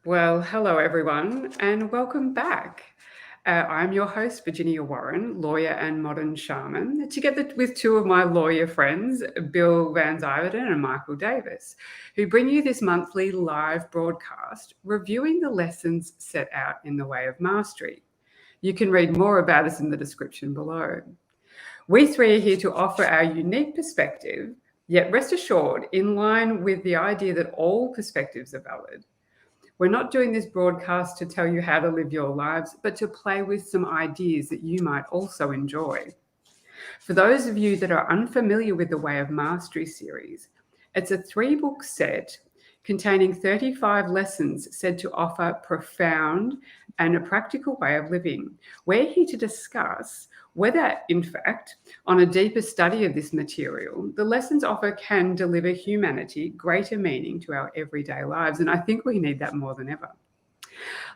Well, hello everyone, and welcome back. I'm your host, Virginia Warren, lawyer and modern shaman, together with two of my lawyer friends, Bill Van Zyverden and Michael Davis, who bring you this monthly live broadcast reviewing the lessons set out in the Way of Mastery. You can read more about us in the description below. We three are here to offer our unique perspective, yet rest assured, in line with the idea that all perspectives are valid. We're not doing this broadcast to tell you how to live your lives, but to play with some ideas that you might also enjoy. For those of you that are unfamiliar with the Way of Mastery series, it's a 3-book set containing 35 lessons said to offer profound and a practical way of living. We're here to discuss whether, in fact, on a deeper study of this material, the lessons offered can deliver humanity greater meaning to our everyday lives. And I think we need that more than ever.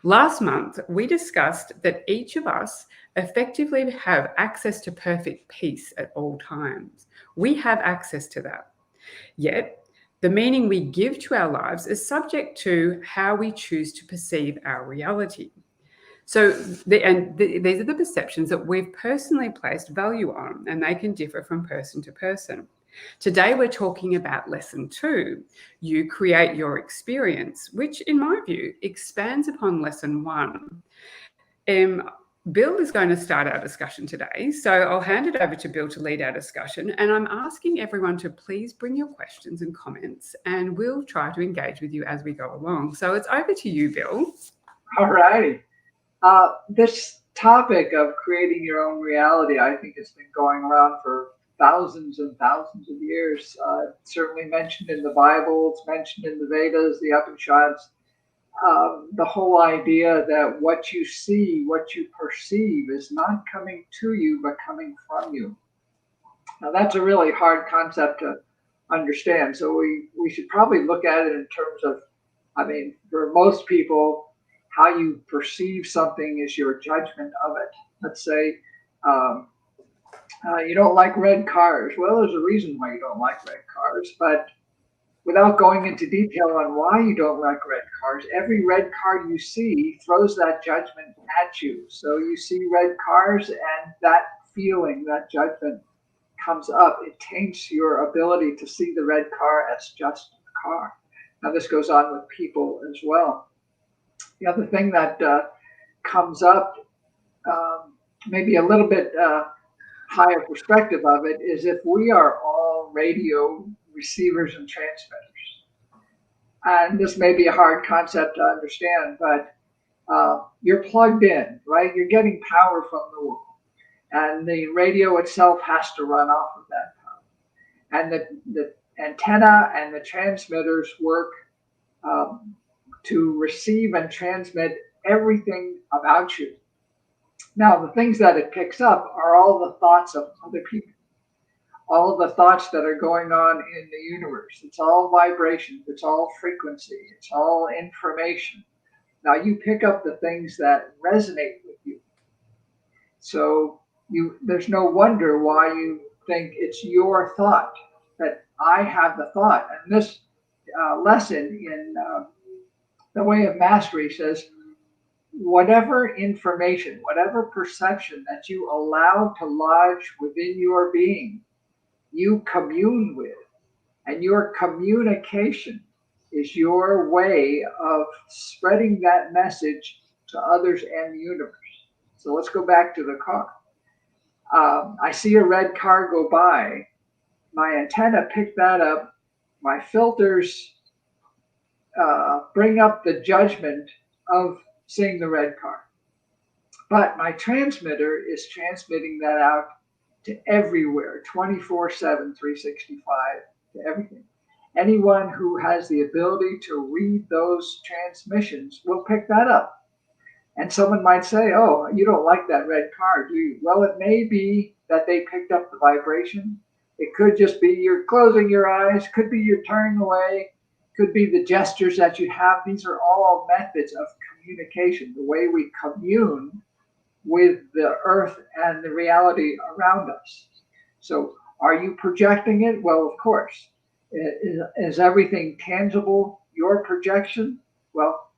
Last month, we discussed that each of us effectively have access to perfect peace at all times. We have access to that. Yet, the meaning we give to our lives is subject to how we choose to perceive our reality. So, these are the perceptions that we've personally placed value on, and they can differ from person to person. Today, we're talking about lesson 2. You create your experience, which, in my view, expands upon lesson 1. Bill is going to start our discussion today, so I'll hand it over to Bill to lead our discussion. And I'm asking everyone to please bring your questions and comments, and we'll try to engage with you as we go along. So it's over to you, Bill. All righty. This topic of creating your own reality, I think it's been going around for thousands and thousands of years. It's certainly mentioned in the Bible, it's mentioned in the Vedas, the Upanishads. The whole idea that what you see, what you perceive is not coming to you, but coming from you. Now, that's a really hard concept to understand. So we should probably look at it in terms of, for most people, how you perceive something is your judgment of it. Let's say um, you don't like red cars. Well, there's a reason why you don't like red cars, but without going into detail on why you don't like red cars, every red car you see throws that judgment at you. So you see red cars and that feeling, that judgment comes up. It taints your ability to see the red car as just a car. Now, this goes on with people as well. The other thing that comes up, maybe a little bit higher perspective of it, is if we are all radio receivers and transmitters. And this may be a hard concept to understand, but you're plugged in, right? You're getting power from the wall. And the radio itself has to run off of that power. And the antenna and the transmitters work to receive and transmit everything about you. Now, the things that it picks up are all the thoughts of other people, all of the thoughts that are going on in the universe. It's all vibrations, it's all frequency, it's all information. Now, you pick up the things that resonate with you. So there's no wonder why you think it's your thought, that I have the thought. And this lesson in the Way of Mastery says, whatever information, whatever perception that you allow to lodge within your being, you commune with. And your communication is your way of spreading that message to others and the universe. So let's go back to the car. I see a red car go by. My antenna picked that up. My filters bring up the judgment of seeing the red car. But my transmitter is transmitting that out to everywhere, 24/7, 365, to everything. Anyone who has the ability to read those transmissions will pick that up. And someone might say, oh, you don't like that red car, do you? Well, it may be that they picked up the vibration. It could just be you're closing your eyes, could be you're turning away, could be the gestures that you have. These are all methods of communication, the way we commune with the earth and the reality around us. So are you projecting it? Well, of course. Is everything tangible your projection? Well,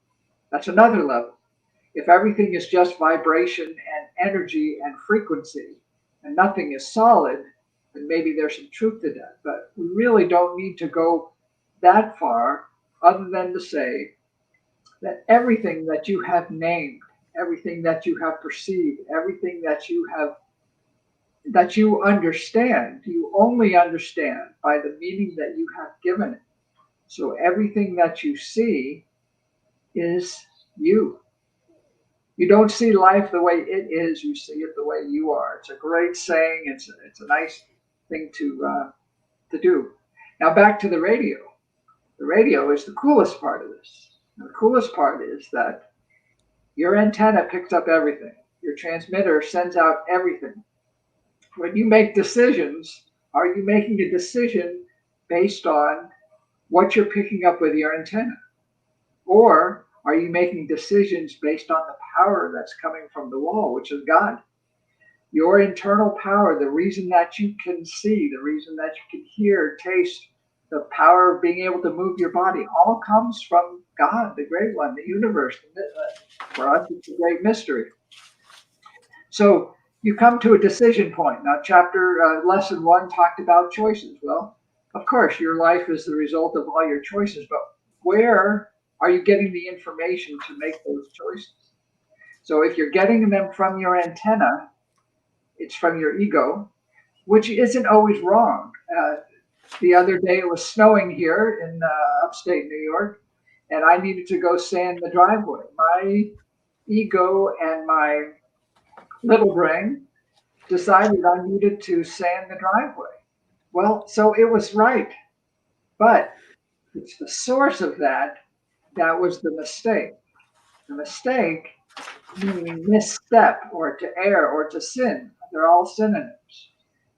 That's another level. If everything is just vibration and energy and frequency and nothing is solid, then maybe there's some truth to that. But we really don't need to go that far other than to say that everything that you have named, everything that you have perceived, everything that you understand, you only understand by the meaning that you have given it. So everything that you see is you. You don't see life the way it is, you see it the way you are. It's a great saying. It's a nice thing to do. Now back to the radio. The radio is the coolest part of this. And the coolest part is that your antenna picks up everything. Your transmitter sends out everything. When you make decisions, are you making a decision based on what you're picking up with your antenna? Or are you making decisions based on the power that's coming from the wall, which is God? Your internal power, the reason that you can see, the reason that you can hear, taste, the power of being able to move your body, all comes from God, the great one, the universe. For us, it's a great mystery. So you come to a decision point. Now, lesson 1 talked about choices. Well, of course, your life is the result of all your choices, but where are you getting the information to make those choices? So if you're getting them from your antenna, it's from your ego, which isn't always wrong. The other day it was snowing here in upstate New York, and I needed to go sand the driveway. My ego and my little brain decided I needed to sand the driveway. Well, so it was right, but it's the source of that was the mistake. The mistake meaning misstep or to err or to sin. They're all synonyms.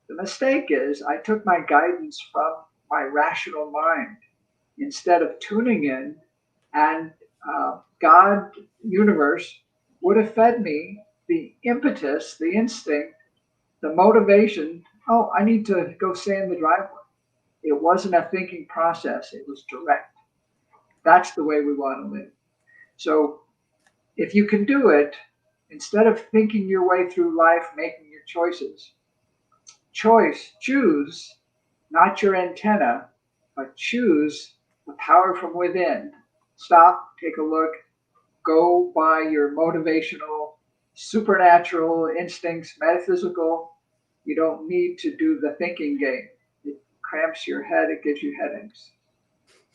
The mistake is I took my guidance from my rational mind instead of tuning in, and God, universe, would have fed me the impetus, the instinct, the motivation. Oh, I need to go sand the driveway. It wasn't a thinking process. It was direct. That's the way we want to live. So if you can do it, instead of thinking your way through life, making your choices, choose not your antenna, but choose the power from within. Stop, take a look, go by your motivational, supernatural instincts, metaphysical. You don't need to do the thinking game. It cramps your head, it gives you headaches.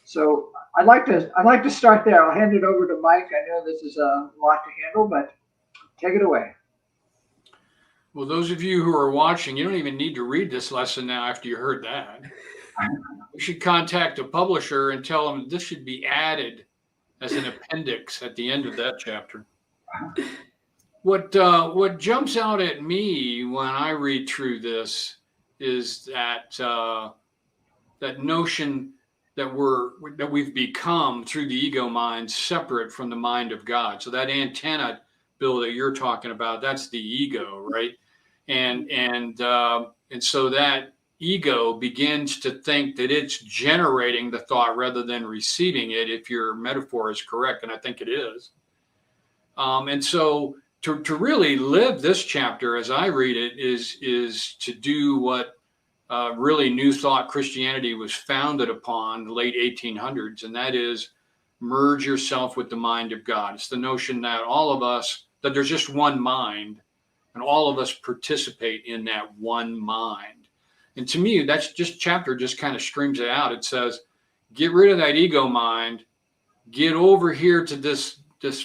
So I'd like to start there. I'll hand it over to Mike. I know this is a lot to handle, but take it away. Well, those of you who are watching, you don't even need to read this lesson now after you heard that. You should contact a publisher and tell them this should be added as an appendix at the end of that chapter. What jumps out at me when I read through this is that that notion that we've become through the ego mind separate from the mind of God. So that antenna, Bill, that you're talking about, that's the ego, right? And so that ego begins to think that it's generating the thought rather than receiving it, if your metaphor is correct, and I think it is. And so to really live this chapter as I read it is to do what really New Thought Christianity was founded upon, the late 1800s, and that is merge yourself with the mind of God. It's the notion that all of us, that there's just one mind, and all of us participate in that one mind. And to me, that's just chapter just kind of screams it out. It says, get rid of that ego mind, get over here to this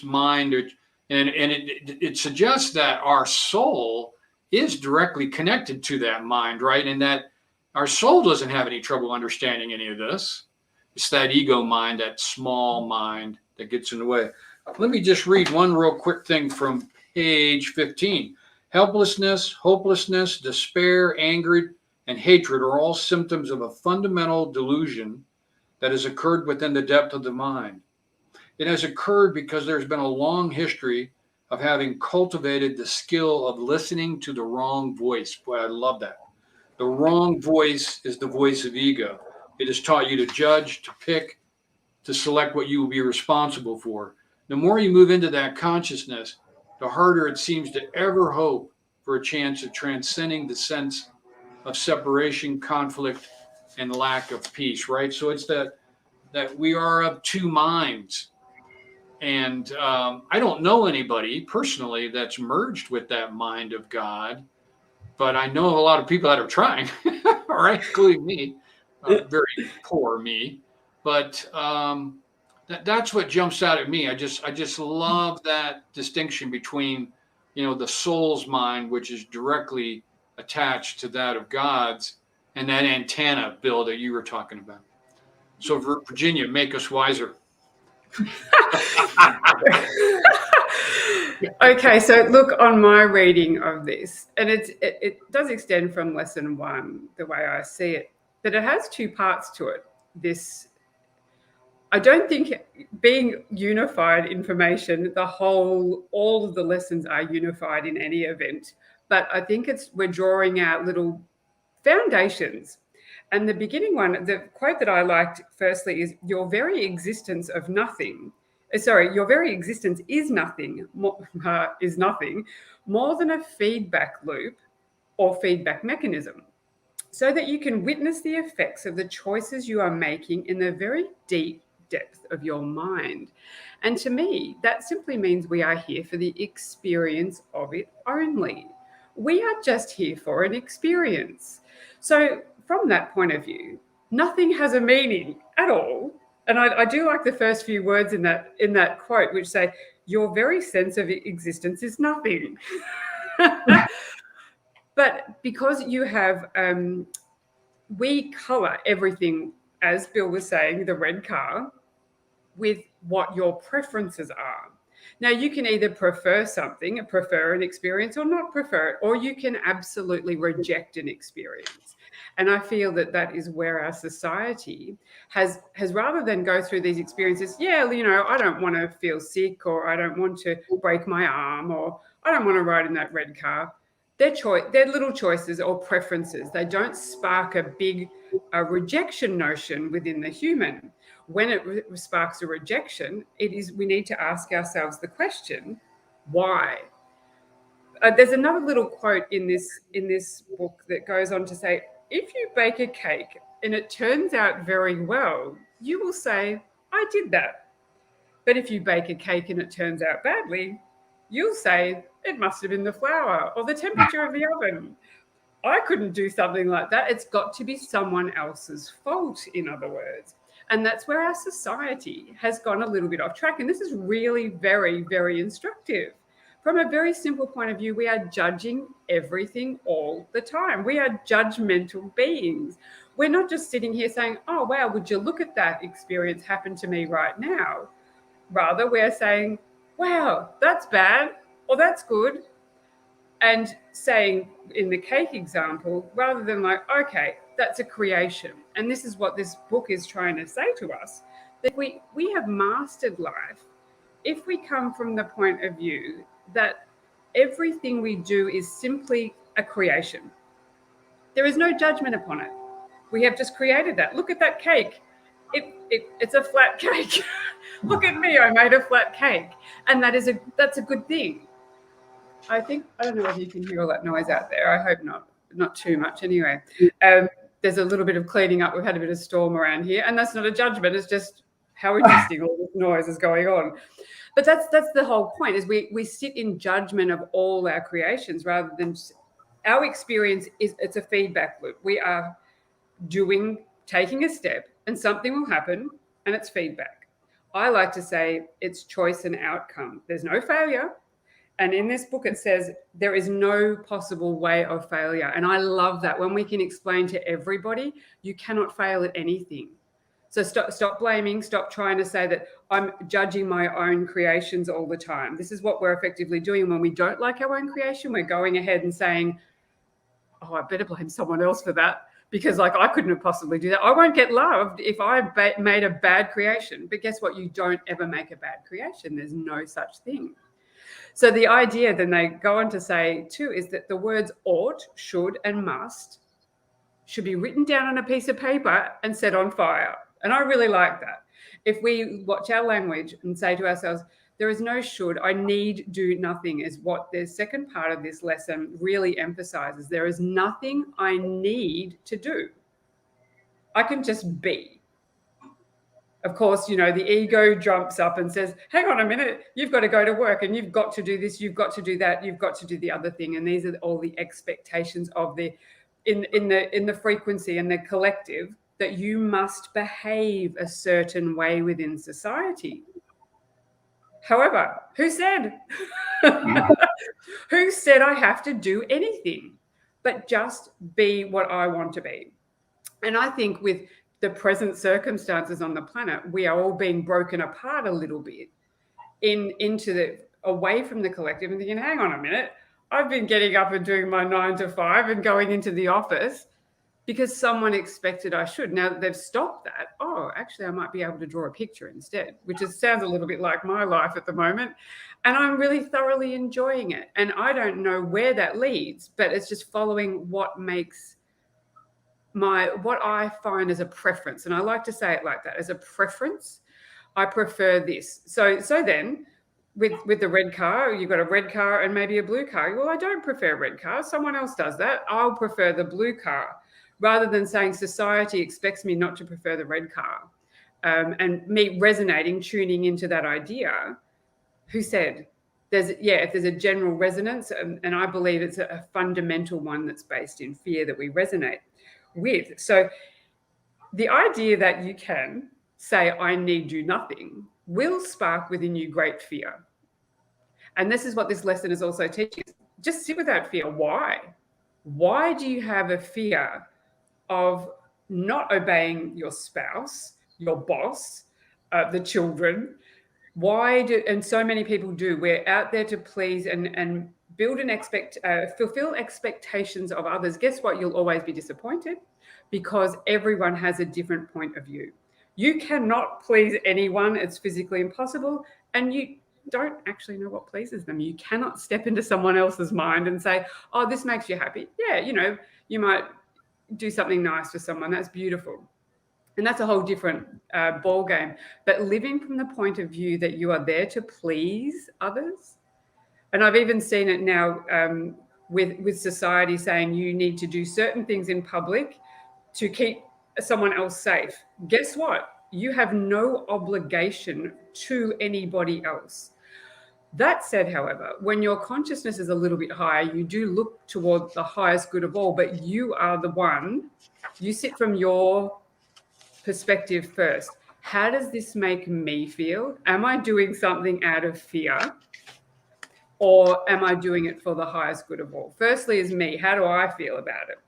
mind, and it suggests that our soul is directly connected to that mind, right? And that our soul doesn't have any trouble understanding any of this. It's that ego mind, that small mind that gets in the way. Let me just read one real quick thing from page 15. Helplessness, hopelessness, despair, anger, and hatred are all symptoms of a fundamental delusion that has occurred within the depth of the mind. It has occurred because there's been a long history of having cultivated the skill of listening to the wrong voice. Boy, I love that. The wrong voice is the voice of ego. It has taught you to judge, to pick, to select what you will be responsible for. the more you move into that consciousness, the harder it seems to ever hope for a chance of transcending the sense of separation, conflict, and lack of peace, right? So it's that we are of two minds. And I don't know anybody personally that's merged with that mind of God, but I know a lot of people that are trying, all right, including me, very poor me. But that's what jumps out at me. I just love that distinction between, the soul's mind, which is directly attached to that of God's, and that antenna, Bill, that you were talking about. So Virginia, make us wiser. Okay, so look, on my reading of this, and it does extend from lesson 1, the way I see it, but it has 2 parts to it. I don't think being unified information, all of the lessons are unified in any event, but I think we're drawing out little foundations. And the beginning one, the quote that I liked firstly is, your very existence is nothing more than a feedback loop or feedback mechanism, so that you can witness the effects of the choices you are making in the very deep depth of your mind. And to me, that simply means we are here for the experience of it only. We are just here for an experience. So from that point of view, nothing has a meaning at all. And I do like the first few words in that quote, which say, your very sense of existence is nothing. But because you have, we color everything, as Bill was saying, the red car, with what your preferences are. Now, you can either prefer an experience, or not prefer it, or you can absolutely reject an experience. And I feel that is where our society has rather than go through these experiences, I don't want to feel sick, or I don't want to break my arm, or I don't want to ride in that red car. They're little choices or preferences. They don't spark a big rejection notion within the human. When it sparks a rejection, we need to ask ourselves the question, why? There's another little quote in this book that goes on to say, if you bake a cake and it turns out very well, you will say, I did that. But if you bake a cake and it turns out badly, you'll say, it must have been the flour or the temperature of the oven. I couldn't do something like that. It's got to be someone else's fault, in other words. And that's where our society has gone a little bit off track. And this is really very, very instructive. From a very simple point of view, we are judging everything all the time. We are judgmental beings. We're not just sitting here saying, oh, wow, would you look at that experience happen to me right now? Rather, we're saying, wow, that's bad, or that's good. And saying, in the cake example, rather than like, okay, that's a creation. And this is what this book is trying to say to us, that we have mastered life if we come from the point of view that everything we do is simply a creation. There is no judgment upon it. We have just created that. Look at that cake. It's a flat cake. Look at me, I made a flat cake. And that's a good thing. I don't know if you can hear all that noise out there. I hope not too much anyway. There's a little bit of cleaning up. We've had a bit of storm around here, and that's not a judgment. It's just how interesting all this noise is going on. But that's the whole point, is we sit in judgment of all our creations rather than our experience it's a feedback loop. We are taking a step and something will happen, and it's feedback. I like to say it's choice and outcome. There's no failure. And in this book, it says there is no possible way of failure. And I love that when we can explain to everybody, you cannot fail at anything. So stop blaming, stop trying to say that I'm judging my own creations all the time. This is what we're effectively doing. When we don't like our own creation, we're going ahead and saying, oh, I better blame someone else for that, because I couldn't have possibly do that. I won't get loved if I made a bad creation. But guess what? You don't ever make a bad creation. There's no such thing. So the idea then they go on to say too is that the words ought, should, and must should be written down on a piece of paper and set on fire. And I really like that. If we watch our language and say to ourselves, There is no should. I need do nothing is what the second part of this lesson really emphasizes. There is nothing I need to do. I can just be. Of course, the ego jumps up and says, hang on a minute, you've got to go to work and you've got to do this, you've got to do that, you've got to do the other thing. And these are all the expectations of in the frequency and the collective, that you must behave a certain way within society. However, who said I have to do anything but just be what I want to be? And I think with the present circumstances on the planet, we are all being broken apart a little bit away from the collective and thinking, hang on a minute, I've been getting up and doing my 9 to 5 and going into the office because someone expected I should. Now they've stopped that. Oh, actually, I might be able to draw a picture instead, which sounds a little bit like my life at the moment. And I'm really thoroughly enjoying it. And I don't know where that leads, but it's just following what makes what I find as a preference. And I like to say it like that, as a preference. I prefer this. So then with the red car, you've got a red car and maybe a blue car. Well, I don't prefer a red car. Someone else does that. I'll prefer the blue car, rather than saying society expects me not to prefer the red car. And me resonating, tuning into that idea. Who said? If there's a general resonance, and I believe it's a fundamental one that's based in fear that we resonate with. So the idea that you can say, I need do nothing, will spark within you great fear. And this is what this lesson is also teaching. Just sit with that fear. Why? Why do you have a fear of not obeying your spouse, your boss, the children? And so many people do. We're out there to please and build fulfill expectations of others. Guess what? You'll always be disappointed because everyone has a different point of view. You cannot please anyone. It's physically impossible. And you don't actually know what pleases them. You cannot step into someone else's mind and say, oh, this makes you happy. Yeah, you might do something nice for someone. That's beautiful. And that's a whole different ball game. But living from the point of view that you are there to please others. And I've even seen it now with society saying you need to do certain things in public to keep someone else safe. Guess what? You have no obligation to anybody else. That said, however, when your consciousness is a little bit higher, you do look toward the highest good of all, but you are the one. You sit from your perspective first. How does this make me feel? Am I doing something out of fear? Or am I doing it for the highest good of all? Firstly is me. How do I feel about it?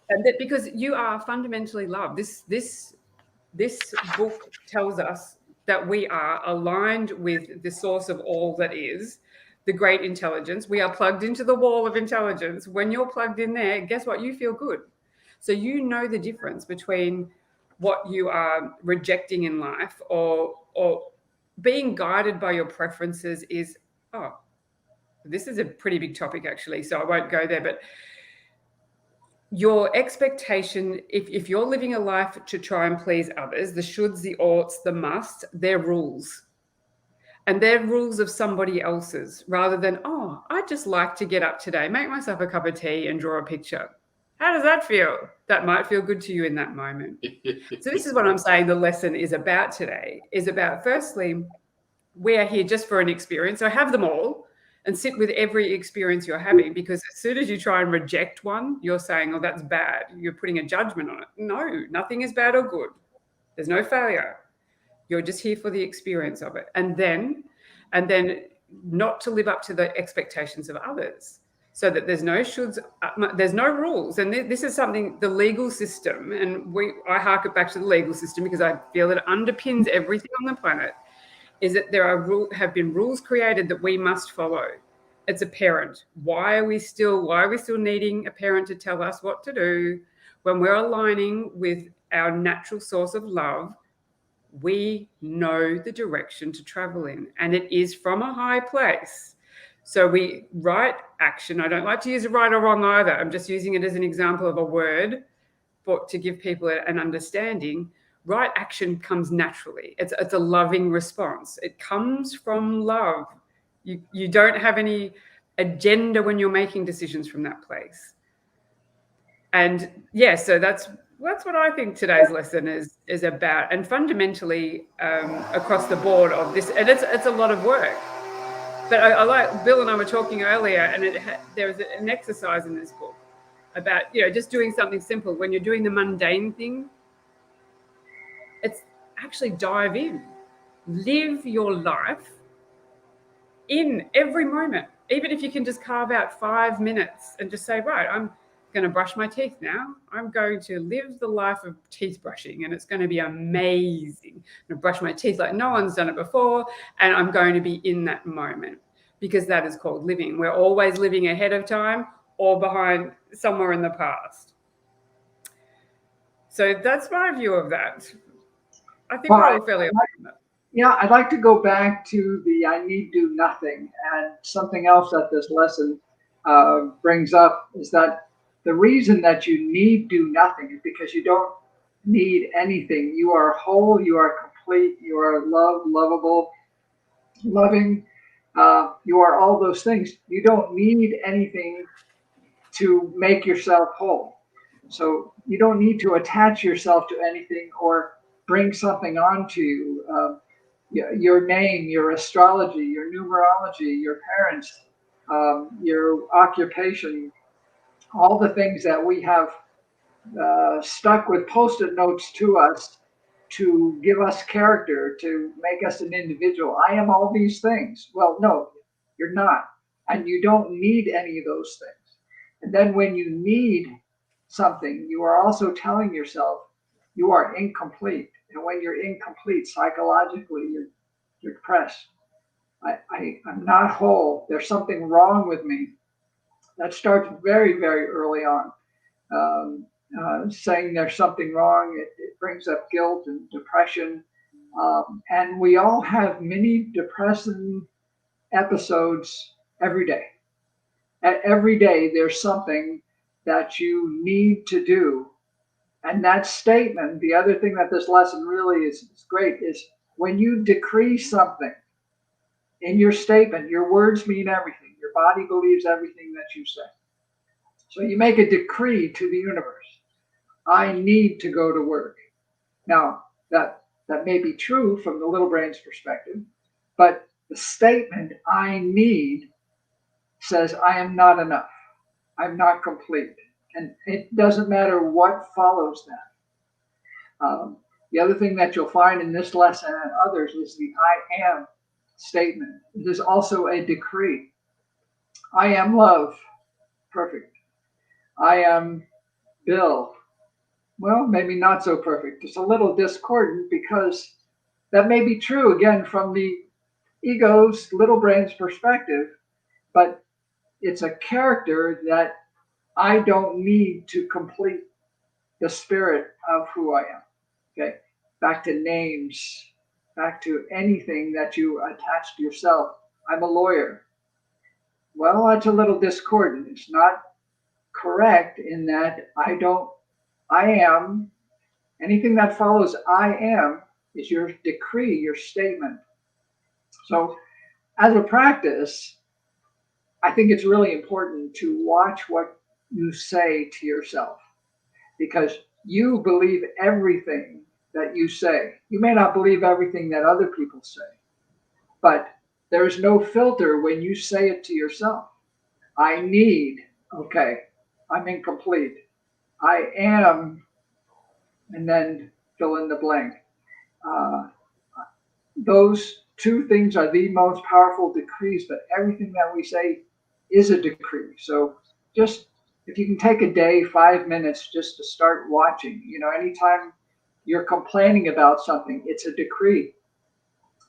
And that because you are fundamentally loved. This book tells us that we are aligned with the source of all that is, the great intelligence. We are plugged into the wall of intelligence. When you're plugged in there, guess what? You feel good. So you know the difference between what you are rejecting in life or being guided by your preferences is, this is a pretty big topic actually, so I won't go there, but your expectation, if you're living a life to try and please others, the shoulds, the oughts, the musts, they're rules. And they're rules of somebody else's rather than, I'd just like to get up today, make myself a cup of tea and draw a picture. How does that feel? That might feel good to you in that moment. So this is what I'm saying the lesson is about today, is about, firstly, we are here just for an experience. So have them all and sit with every experience you're having, because as soon as you try and reject one, you're saying, that's bad. You're putting a judgment on it. No, nothing is bad or good. There's no failure. You're just here for the experience of it. And then not to live up to the expectations of others. So that there's no shoulds, there's no rules. And this is something, the legal system, and I hark it back to the legal system because I feel it underpins everything on the planet, is that there have been rules created that we must follow. It's a parent. Why are we still needing a parent to tell us what to do when we're aligning with our natural source of love? We know the direction to travel in, and it is from a high place. So right action. I don't like to use right or wrong either. I'm just using it as an example of a word to give people an understanding. right action comes naturally. It's a loving response. It comes from love. You don't have any agenda when you're making decisions from that place. And yeah, so that's what I think today's lesson is about. And fundamentally, across the board of this, and it's a lot of work. But I like, Bill and I were talking earlier, and there's an exercise in this book about, just doing something simple. When you're doing the mundane thing, it's actually dive in, live your life in every moment. Even if you can just carve out 5 minutes and just say, right, I'm going to brush my teeth now. I'm going to live the life of teeth brushing, and it's going to be amazing. I'm going to brush my teeth like no one's done it before, and I'm going to be in that moment, because that is called living. We're always living ahead of time or behind, somewhere in the past. So that's my view of that. I think we're all fairly aligned. Yeah, I'd like to go back to the I need do nothing. And something else that this lesson brings up is that the reason that you need do nothing is because you don't need anything. You are whole, you are complete, you are loved, lovable, loving. You are all those things. You don't need anything to make yourself whole. So you don't need to attach yourself to anything or bring something onto you. Your name, your astrology, your numerology, your parents, your occupation, all the things that we have stuck with post-it notes to us to give us character, to make us an individual. I am all these things. Well, no, you're not. And you don't need any of those things. And then when you need something, you are also telling yourself you are incomplete. And when you're incomplete psychologically, you're depressed. I'm not whole. There's something wrong with me. That starts very, very early on. Saying there's something wrong, it brings up guilt and depression. And we all have many depressing episodes every day. Every day, there's something that you need to do. And that statement, the other thing that this lesson really is great, is when you decree something in your statement, your words mean everything. Your body believes everything that you say. So you make a decree to the universe. I need to go to work. Now, that may be true from the little brain's perspective, but the statement I need says I am not enough. I'm not complete. And it doesn't matter what follows that. The other thing that you'll find in this lesson and others is the I am statement. It is also a decree. I am love. Perfect. I am Bill. Well, maybe not so perfect. It's a little discordant because that may be true, again, from the ego's, little brain's perspective, but it's a character that I don't need to complete the spirit of who I am. Okay, back to names, back to anything that you attach to yourself. I'm a lawyer. Well, that's a little discordant. It's not correct in that I am, anything that follows I am is your decree, your statement. So as a practice, I think it's really important to watch what you say to yourself, because you believe everything that you say. You may not believe everything that other people say, but there's no filter when you say it to yourself. I need, okay, I'm incomplete. I am, and then fill in the blank. Those two things are the most powerful decrees, but everything that we say is a decree. So just if you can take a day, 5 minutes, just to start watching, anytime you're complaining about something, it's a decree.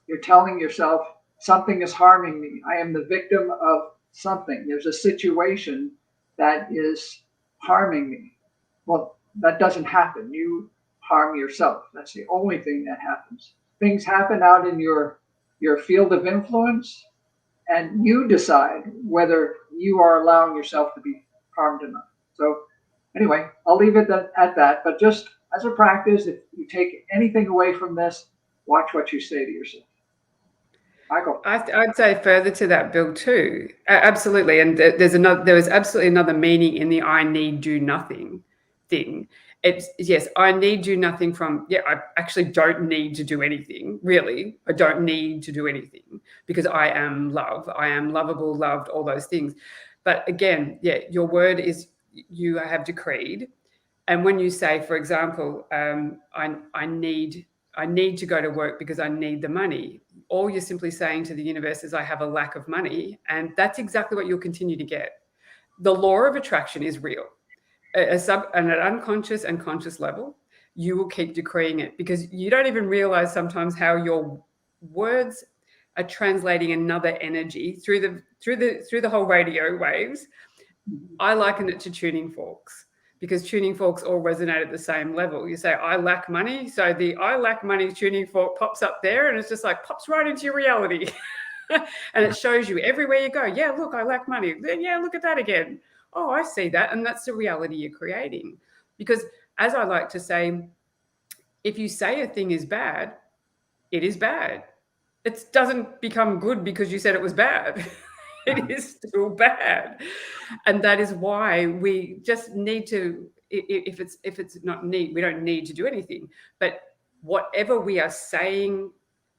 You're telling yourself something is harming me. I am the victim of something. There's a situation that is harming me. Well, that doesn't happen. You harm yourself. That's the only thing that happens. Things happen out in your field of influence, and you decide whether you are allowing yourself to be harmed or not. So anyway, I'll leave it at that. But just as a practice, if you take anything away from this, watch what you say to yourself. Michael. I'd say further to that, Bill, too. Absolutely. And there is absolutely another meaning in the I need do nothing thing. It's yes, I need do nothing from, I actually don't need to do anything, really. I don't need to do anything because I am love. I am lovable, loved, all those things. But again, your word is you have decreed. And when you say, for example, I need to go to work because I need the money, all you're simply saying to the universe is I have a lack of money. And that's exactly what you'll continue to get. The law of attraction is real. At an unconscious and conscious level, you will keep decreeing it because you don't even realize sometimes how your words are translating another energy through the whole radio waves. I liken it to tuning forks, because tuning forks all resonate at the same level. You say, I lack money. So the I lack money tuning fork pops up there and it's just like pops right into your reality. And it shows you everywhere you go. Yeah, look, I lack money. Then, yeah, look at that again. Oh, I see that. And that's the reality you're creating. Because as I like to say, if you say a thing is bad, it is bad. It doesn't become good because you said it was bad. It is still bad. And that is why we just need to, if it's not need, we don't need to do anything. But whatever we are saying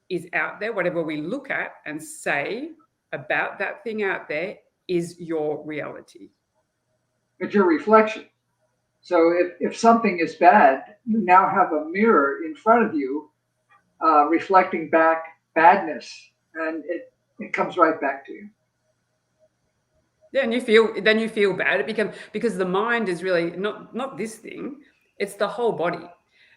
is out there, whatever we look at and say about that thing out there is your reality. It's your reflection. So if something is bad, you now have a mirror in front of you reflecting back badness, and it comes right back to you. Yeah, and you feel bad. It becomes, because the mind is really not this thing, it's the whole body.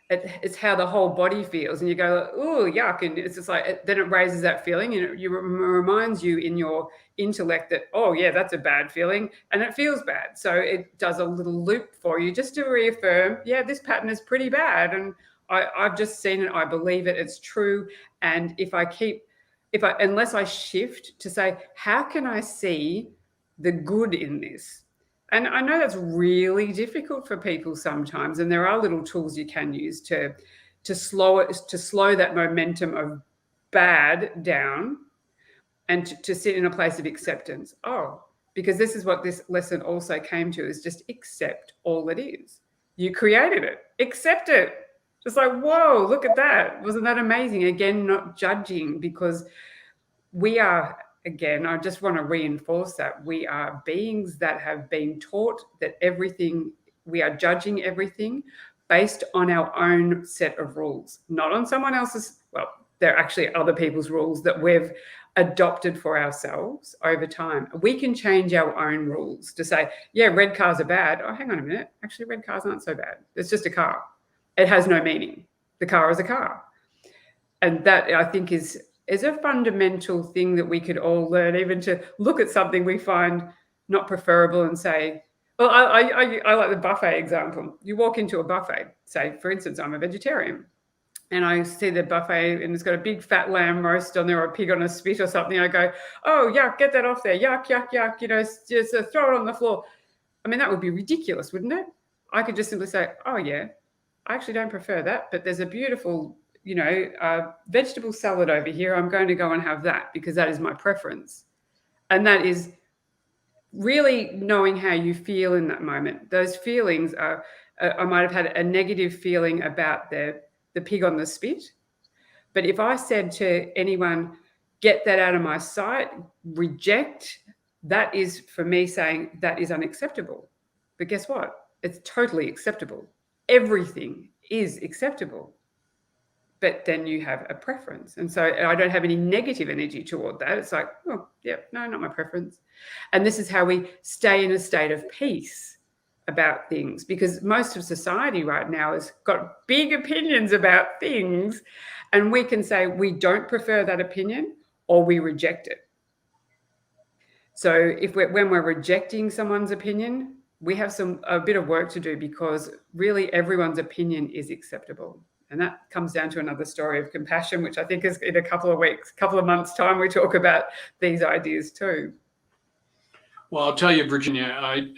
It's how the whole body feels, and you go, oh, yuck, and it's just like then it raises that feeling, and it reminds you in your intellect that, oh yeah, that's a bad feeling, and it feels bad. So it does a little loop for you just to reaffirm, yeah, this pattern is pretty bad, and I've just seen it, I believe it, it's true. And unless I shift to say, how can I see the good in this? And I know that's really difficult for people sometimes, and there are little tools you can use to slow that momentum of bad down, and to sit in a place of acceptance. Oh, because this is what this lesson also came to, is just accept all it is. You created it, accept it. Just like, whoa, look at that. Wasn't that amazing? Again, not judging, because we are, again, I just want to reinforce that we are beings that have been taught that we are judging everything based on our own set of rules, not on someone else's. Well, they're actually other people's rules that we've adopted for ourselves over time. We can change our own rules to say, yeah, red cars are bad. Oh, hang on a minute. Actually, red cars aren't so bad. It's just a car. It has no meaning. The car is a car. And that, I think, is a fundamental thing that we could all learn, even to look at something we find not preferable and say, well, I like the buffet example. You walk into a buffet, say, for instance, I'm a vegetarian, and I see the buffet and it's got a big fat lamb roast on there, or a pig on a spit or something. I go, oh, yuck, get that off there. Yuck, yuck, yuck. Just throw it on the floor. I mean, that would be ridiculous, wouldn't it? I could just simply say, oh, yeah, I actually don't prefer that, but there's a beautiful, vegetable salad over here. I'm going to go and have that because that is my preference. And that is really knowing how you feel in that moment. Those feelings are, I might have had a negative feeling about the pig on the spit. But if I said to anyone, get that out of my sight, reject, that is for me saying that is unacceptable. But guess what? It's totally acceptable. Everything is acceptable. But then you have a preference. And so I don't have any negative energy toward that. It's like, oh, yeah, no, not my preference. And this is how we stay in a state of peace about things, because most of society right now has got big opinions about things, and we can say we don't prefer that opinion or we reject it. So when we're rejecting someone's opinion, we have a bit of work to do, because really everyone's opinion is acceptable. And that comes down to another story of compassion, which I think is in a couple of months' time, we talk about these ideas too. Well, I'll tell you, Virginia,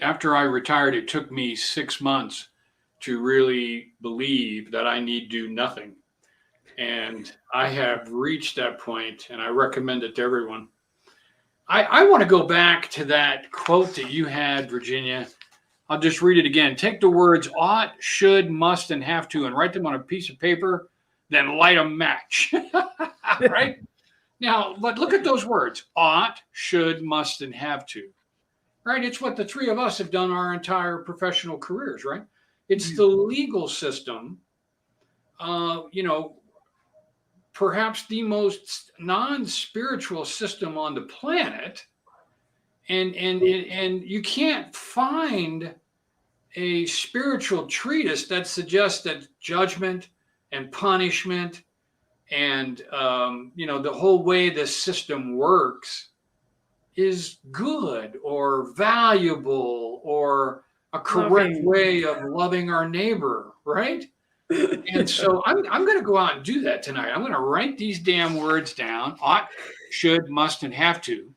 after I retired, it took me 6 months to really believe that I need do nothing. And I have reached that point, and I recommend it to everyone. I want to go back to that quote that you had, Virginia. I'll just read it again. Take the words ought, should, must, and have to, and write them on a piece of paper, then light a match. Right? Now, but look at those words: ought, should, must, and have to. Right? It's what the three of us have done our entire professional careers, right? It's the legal system, perhaps the most non-spiritual system on the planet. And you can't find a spiritual treatise that suggests that judgment and punishment and the whole way this system works is good or valuable or a correct way of loving our neighbor, right? And so I'm going to go out and do that tonight. I'm going to write these damn words down: ought, should, must, and have to.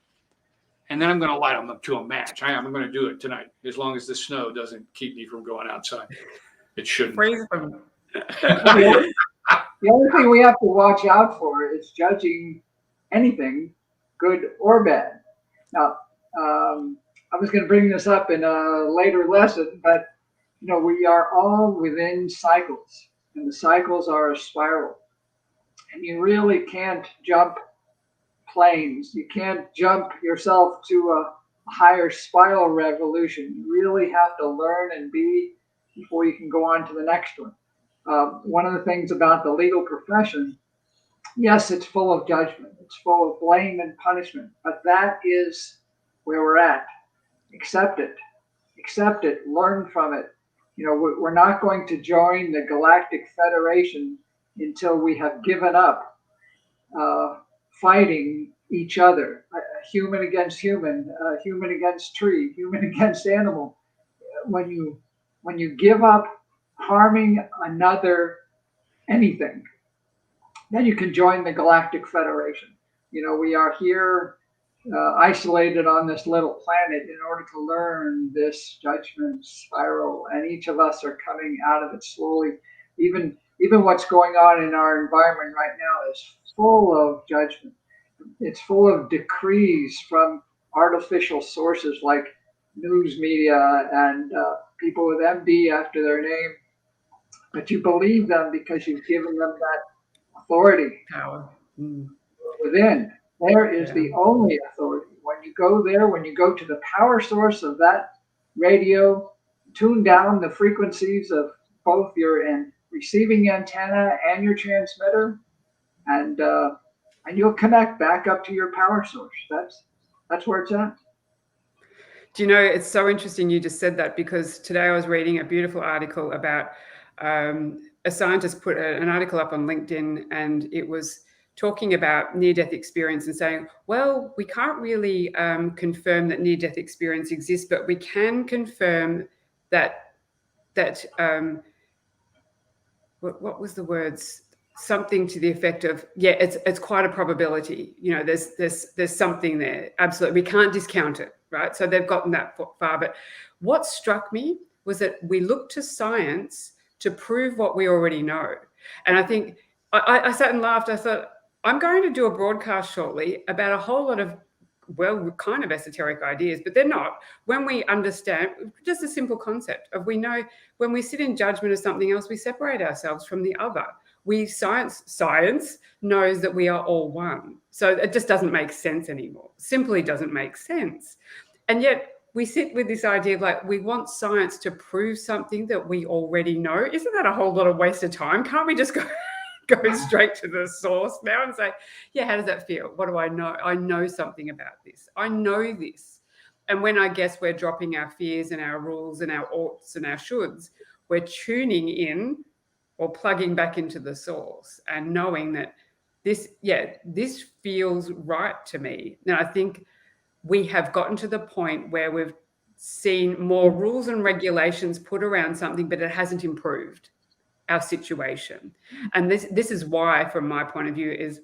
And then I'm going to light them up to a match. I'm going to do it tonight, as long as the snow doesn't keep me from going outside. It shouldn't. The only thing we have to watch out for is judging anything, good or bad. Now, I was going to bring this up in a later lesson, but we are all within cycles, and the cycles are a spiral. And you really can't jump planes. You can't jump yourself to a higher spiral revolution. You really have to learn and be before you can go on to the next one. One of the things about the legal profession, yes, it's full of judgment. It's full of blame and punishment, but that is where we're at. Accept it. Accept it. Learn from it. We're not going to join the Galactic Federation until we have given up fighting each other, human against human, human against tree, human against animal. When you give up harming another anything, then you can join the Galactic Federation. We are here isolated on this little planet in order to learn this judgment spiral, and each of us are coming out of it slowly. Even what's going on in our environment right now is full of judgment. It's full of decrees from artificial sources like news media and people with MD after their name. But you believe them because you've given them that authority. Power. Within. There is the only authority. When you go there, when you go to the power source of that radio, tune down the frequencies of both your receiving antenna and your transmitter, and you'll connect back up to your power source. That's where it's at. Do you know, it's so interesting you just said that, because today I was reading a beautiful article about a scientist put an article up on LinkedIn, and it was talking about near-death experience and saying, well, we can't really confirm that near-death experience exists, but we can confirm that what was the words? Something to the effect of, yeah, it's quite a probability. There's something there. Absolutely, we can't discount it, right? So they've gotten that far. But what struck me was that we look to science to prove what we already know. And I think I sat and laughed. I thought, I'm going to do a broadcast shortly about a whole lot of, well, kind of esoteric ideas, but they're not. When we understand just a simple concept of, we know when we sit in judgment of something else, we separate ourselves from the other. Science knows that we are all one. So it just doesn't make sense anymore. Simply doesn't make sense. And yet we sit with this idea of, like, we want science to prove something that we already know. Isn't that a whole lot of waste of time? Can't we just go straight to the source now and say, yeah, how does that feel? What do I know? I know something about this. I know this. And when I guess we're dropping our fears and our rules and our oughts and our shoulds, we're tuning in or plugging back into the source and knowing that this feels right to me. Now, I think we have gotten to the point where we've seen more rules and regulations put around something, but it hasn't improved our situation. And this is why, from my point of view, is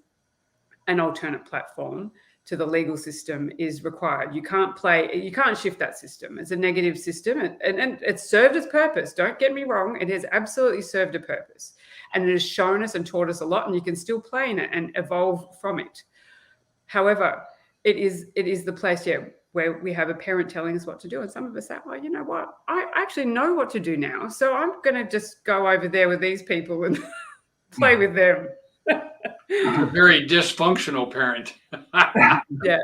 an alternate platform to the legal system is required. You can't shift that system. It's a negative system, and it's served its purpose. Don't get me wrong. It has absolutely served a purpose, and it has shown us and taught us a lot, and you can still play in it and evolve from it. However, it is the place, where we have a parent telling us what to do, and some of us say, well, you know what? I actually know what to do now, so I'm going to just go over there with these people and play with them. A very dysfunctional parent. Yeah.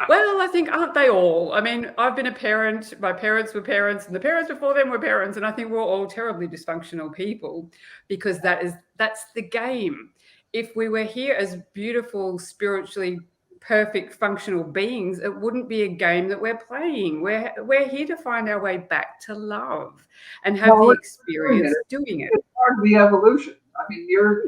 Well, I think, aren't they all? I mean, I've been a parent. My parents were parents, and the parents before them were parents, and I think we're all terribly dysfunctional people, because that's the game. If we were here as beautiful, spiritually perfect, functional beings, it wouldn't be a game that we're playing. We're here to find our way back to love and have the experience doing it. It's part of the evolution. I mean, your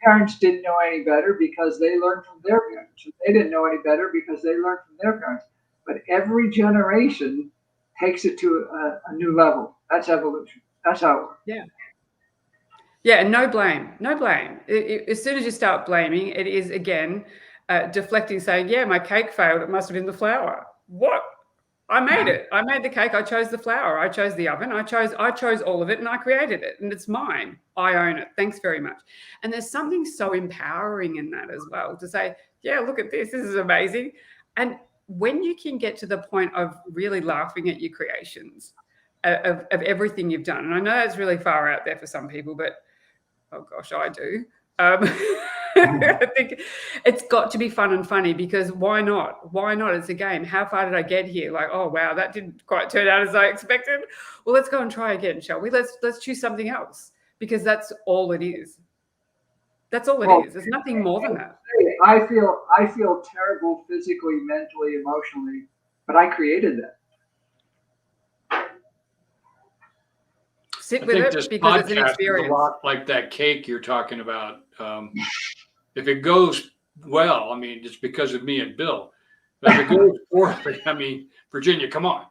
parents didn't know any better because they learned from their parents. They didn't know any better because they learned from their parents. But every generation takes it to a new level. That's evolution. That's how it works. Yeah, and no blame. As soon as you start blaming, it is, again, deflecting, saying, yeah, my cake failed. It must have been the flour. What? I made it. I made the cake. I chose the flour. I chose the oven. I chose all of it, and I created it, and it's mine. I own it. Thanks very much. And there's something so empowering in that as well, to say, yeah, look at this. This is amazing. And when you can get to the point of really laughing at your creations, of everything you've done, and I know that's really far out there for some people, but oh gosh, I do. I think it's got to be fun and funny, because why not? Why not? It's a game. How far did I get here? Like, oh wow, that didn't quite turn out as I expected. Well, let's go and try again, shall we? Let's choose something else, because that's all it is. That's all it is. There's nothing more than that. I feel terrible physically, mentally, emotionally, but I created that. Sit with it, because it's an experience. Is a lot like that cake you're talking about. If it goes well, I mean, it's because of me and Bill. But if it goes poorly, I mean, Virginia, come on.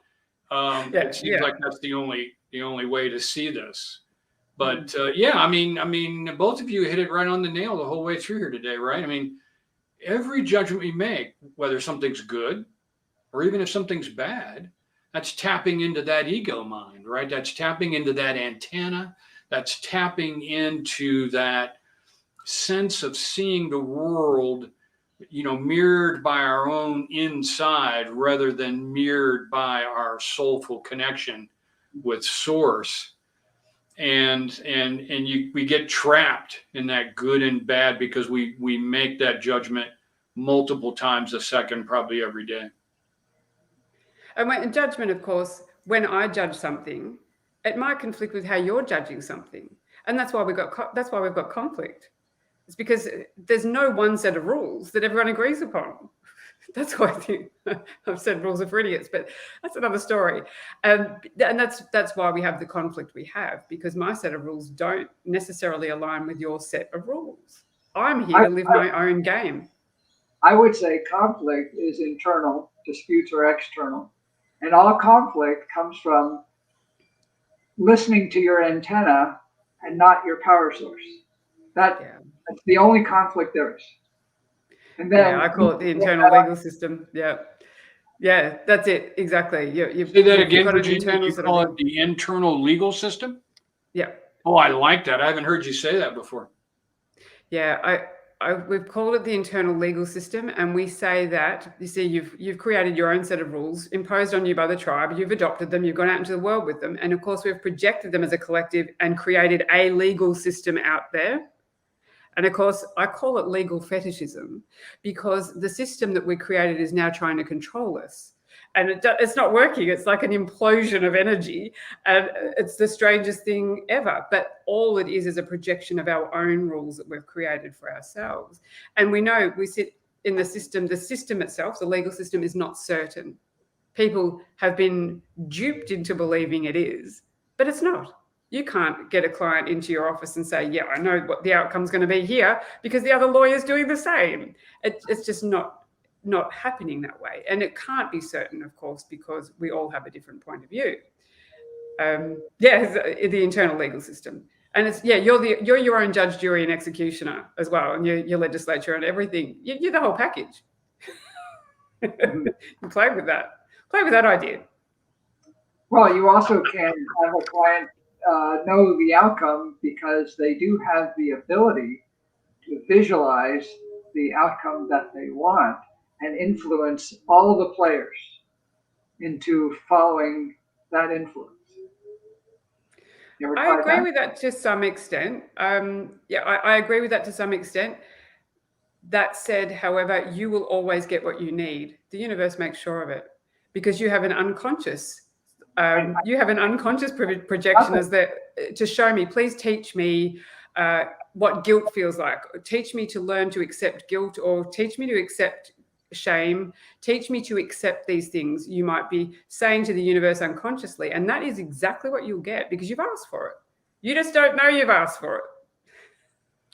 It seems like that's the only way to see this. But I mean, both of you hit it right on the nail the whole way through here today, right? I mean, every judgment we make, whether something's good or even if something's bad, that's tapping into that ego mind, right? That's tapping into that antenna. That's tapping into that sense of seeing the world, mirrored by our own inside rather than mirrored by our soulful connection with source. And we get trapped in that good and bad because we make that judgment multiple times a second, probably every day. And judgment, of course, when I judge something, it might conflict with how you're judging something, and that's why we've got conflict. It's because there's no one set of rules that everyone agrees upon. That's why I think I've said rules are for idiots, but that's another story. And that's why we have the conflict we have, because my set of rules don't necessarily align with your set of rules. I'm here to live my own game. I would say conflict is internal, disputes are external. And all conflict comes from listening to your antenna and not your power source. That's the only conflict there is. And then I call it the internal legal system. Yeah, that's it. Exactly. Say that again, Virginia. You call it the internal legal system? Yeah. Oh, I like that. I haven't heard you say that before. Yeah, we've called it the internal legal system, and we say that, you see, you've created your own set of rules imposed on you by the tribe. You've adopted them. You've gone out into the world with them, and of course, we've projected them as a collective and created a legal system out there. And of course, I call it legal fetishism, because the system that we created is now trying to control us. And it's not working. It's like an implosion of energy. And it's the strangest thing ever. But all it is a projection of our own rules that we've created for ourselves. And we know we sit in the system itself, the legal system, is not certain. People have been duped into believing it is, but it's not. You can't get a client into your office and say, yeah, I know what the outcome's going to be here, because the other lawyer's doing the same. It's just not happening that way. And it can't be certain, of course, because we all have a different point of view. The internal legal system. And it's, you're your own judge, jury, and executioner as well, and your legislature and everything. You're the whole package. Play with that. Play with that idea. Well, you also can have a client know the outcome because they do have the ability to visualize the outcome that they want and influence all the players into following that influence. You ever I tried agree that? with that to some extent. I agree with that to some extent. That said, however, you will always get what you need. The universe makes sure of it because you have an unconscious. You have an unconscious projection as that to show me. Please teach me what guilt feels like. Teach me to learn to accept guilt, or teach me to accept shame. Teach me to accept these things. You might be saying to the universe unconsciously, and that is exactly what you'll get because you've asked for it. You just don't know you've asked for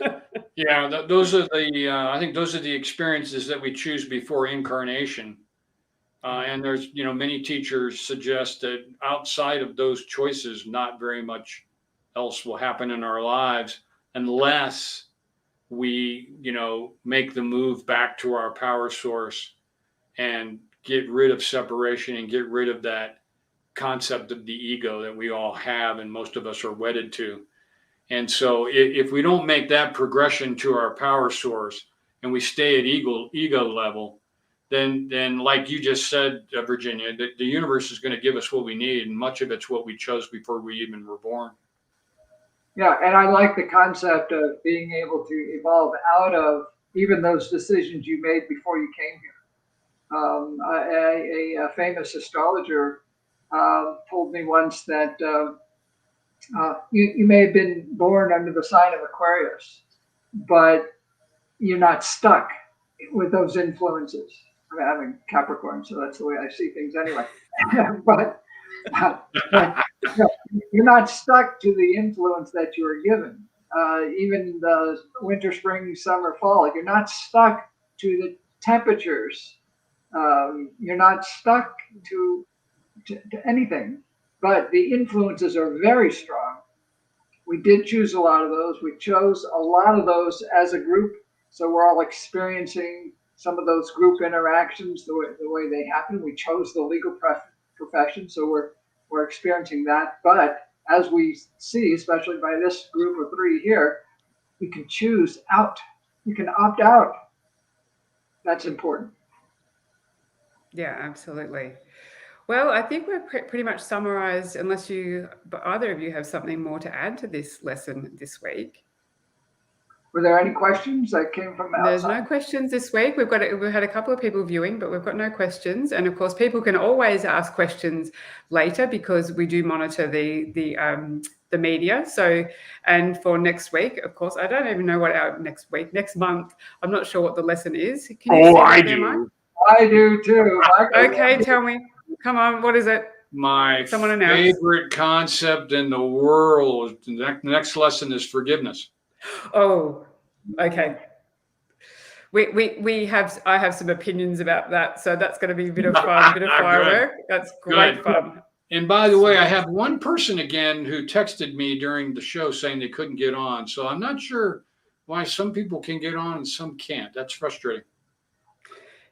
it. Yeah, those are the. I think those are the experiences that we choose before incarnation. And there's, many teachers suggest that outside of those choices, not very much else will happen in our lives unless we, make the move back to our power source and get rid of separation and get rid of that concept of the ego that we all have and most of us are wedded to. And so if we don't make that progression to our power source and we stay at ego level, then like you just said, Virginia, the universe is going to give us what we need, and much of it's what we chose before we even were born. Yeah, and I like the concept of being able to evolve out of even those decisions you made before you came here. A famous astrologer told me once that you may have been born under the sign of Aquarius, but you're not stuck with those influences. I'm in Capricorn, so that's the way I see things anyway. but you're not stuck to the influence that you were given. Even the winter, spring, summer, fall, you're not stuck to the temperatures. You're not stuck to anything. But the influences are very strong. We did choose a lot of those. We chose a lot of those as a group. So we're all experiencing some of those group interactions the way they happen. We chose the legal profession, so we're experiencing that. But as we see, especially by this group of three here, you can choose out. You can opt out. That's important. Yeah, absolutely. Well, I think we're pretty much summarized, unless either of you have something more to add to this lesson this week. Were there any questions that came from outside? There's no questions this week. We've had a couple of people viewing, but we've got no questions. And of course, people can always ask questions later because we do monitor the media. So, and for next week, of course, I don't even know what our next month. I'm not sure what the lesson is. Can you see I there, do. Mike? I do too. Okay, tell me. Come on, what is it? My favorite concept in the world. The next lesson is forgiveness. Oh, okay. I have some opinions about that, so that's going to be a bit of fun, a bit of firework. That's great fun. And by the way, I have one person again who texted me during the show saying they couldn't get on. So I'm not sure why some people can get on and some can't. That's frustrating.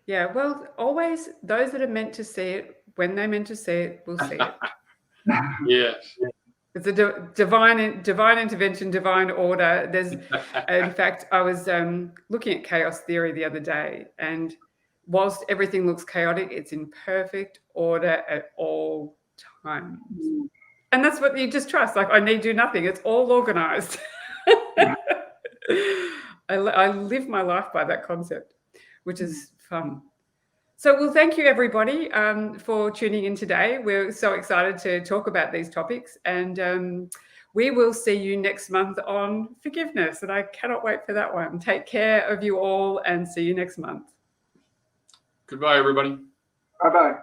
Yeah, well, always those that are meant to see it, when they're meant to see it, will see it. Yes. It's a divine intervention, divine order. In fact, I was looking at chaos theory the other day, and whilst everything looks chaotic, it's in perfect order at all times. And that's what you just trust. Like, I need do nothing. It's all organized. I live my life by that concept, which is fun. So, well, thank you, everybody, for tuning in today. We're so excited to talk about these topics, and we will see you next month on forgiveness, and I cannot wait for that one. Take care of you all, and see you next month. Goodbye, everybody. Bye-bye.